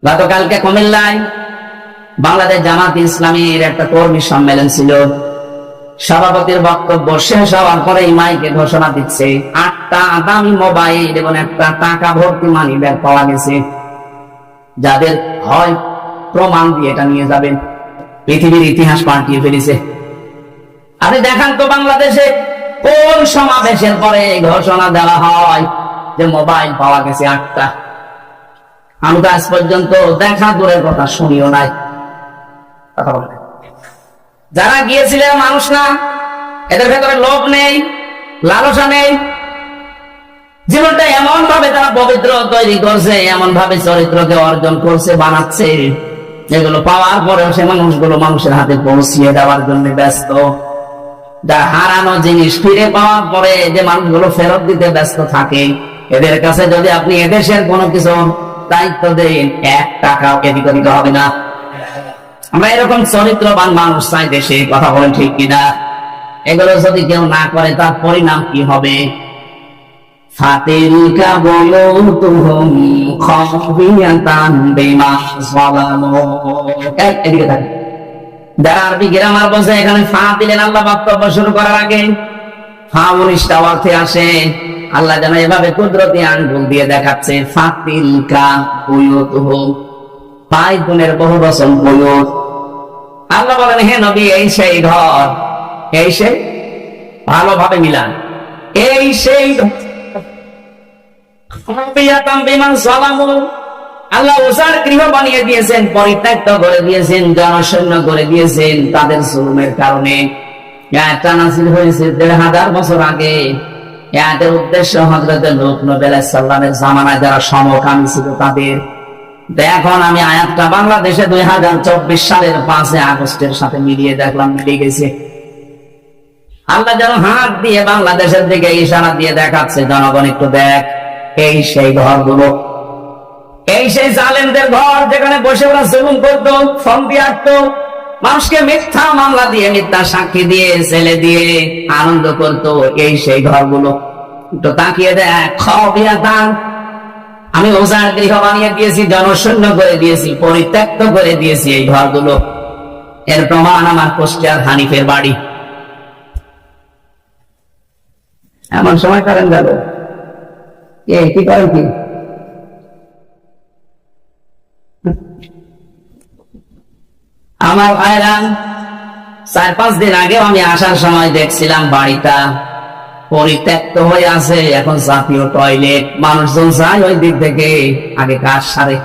গতকালকে কুমিল্লায় বাংলাদেশ জামাত ইসলামীর একটা কর্মী সম্মেলন ছিল। সভাপতির বক্তব্য শেষ হওয়ার পরে মাইকে ঘোষণা দিচ্ছে 8টা দামি মোবাইল এবং একটা টাকা ভর্তি মানি ব্যাগ পাওয়া গেছে, যাদের হয় প্রমাণ দিয়ে এটা নিয়ে যাবেন। পৃথিবীর ইতিহাস পাল্টিয়ে ফেলেছে। আপনি দেখান তো বাংলাদেশে কোন সমাবেশের পরে ঘোষণা দেওয়া হয় যে মোবাইল পাওয়া গেছে 8টা? আমি তো আজ পর্যন্ত দেখা দূরের কথা শুনিও নাই। যারা গিয়েছিলেন মানুষ না, এদের ভেতরে লোভ নেই, লালসা নেই। জীবনটা এমন ভাবে তারা পবিত্র তৈরি করছে, এমন ভাবে চরিত্রকে অর্জন করছে, বানাচ্ছে, যেগুলো পাওয়ার পরেও সে মানুষগুলো মানুষের হাতে পৌঁছিয়ে দেওয়ার জন্য ব্যস্ত। যা হারানো জিনিস ফিরে পাওয়ার পরে যে মানুষগুলো ফেরত দিতে ব্যস্ত থাকে, এদের কাছে যদি আপনি এদেশের কোনো কিছু দায়িত্ব দেন, 1 টাকাও এদিক ওদিক হবে না। আমরা এরকম চরিত্রবান মানুষ চাই দেশে, কথা বলেন ঠিক কিনা? এগুলো যদি কেউ না করে তার পরিণাম কি হবে? ফাতিলকা বুয়ুতুহুম খাবিয়াতান বিমা যালামু। এদিকে থাক। যারা আরবি গ্রামার বোঝে, এখানে ফা দিলেন আল্লাহ বক্তব্য শুরু করার আগে। ফা 19টা অর্থে আসে। আল্লাহ যেন এভাবে কুদরতি আঙ্গুল দিয়ে দেখাচ্ছে ফাতিলকা বুয়ুতুহুম, পাই গুণের বহু বচন বুয়ুত। আল্লাহ বলেন, হে নবী, এই সেই ঘর, এই সেই, ভালোভাবে মিলান, এই সেই আল্লাহ ওজার গৃহ বানিয়ে দিয়েছেন, পরিত্যক্ত করে দিয়েছেন, জনশূন্য করে দিয়েছেন তাদের জুলুমের কারণে। এটা নাযিল হয়েছে 1500 বছর আগে। এর উদ্দেশ্য হযরত লূত নবী আলাইহিস সালামের জামানায় যারা সমকামী ছিল তাদের। এখন আমি আয়াতটা বাংলাদেশে 2024 সালের 5 আগস্টের সাথে মিলিয়ে দেখলাম, মিলে গেছে। আল্লাহ যেন হাত দিয়ে বাংলাদেশের দিকে ইশারা দিয়ে দেখাচ্ছে, জনগণ একটু দেখ, এই সেই ঘরগুলো, এই সেই জালেমদের ঘর, যেখানে বসে ওরা জুলুম করতো, ফোন দিয়ে আটতো, মানুষকে মিথ্যা মামলা দিয়ে, মিথ্যা সাক্ষী দিয়ে, ছেলে দিয়ে আনন্দ করতো। এই সেই ঘরগুলো একটু তাকিয়ে দেখ। খাবিয়াতান, আমি ওজার গৃহ বানিয়ে দিয়েছি, জনশূন্য করে দিয়েছি, পরিত্যক্ত করে দিয়েছি এই ঘরগুলো। এর প্রমাণ আমার কুষ্টিয়ার হানিফের বাড়ি। এমন সময় করেন যাবে কি করেন কি? আমার ভাইরা, 4-5 দিন আগেও আমি আসার সময় দেখছিলাম বাড়িটা পরিত্যক্ত হয়ে আছে। এখন জাতীয় টয়লেট, মানুষজন যায় ওই দিক থেকে, আগে কাজ সারে।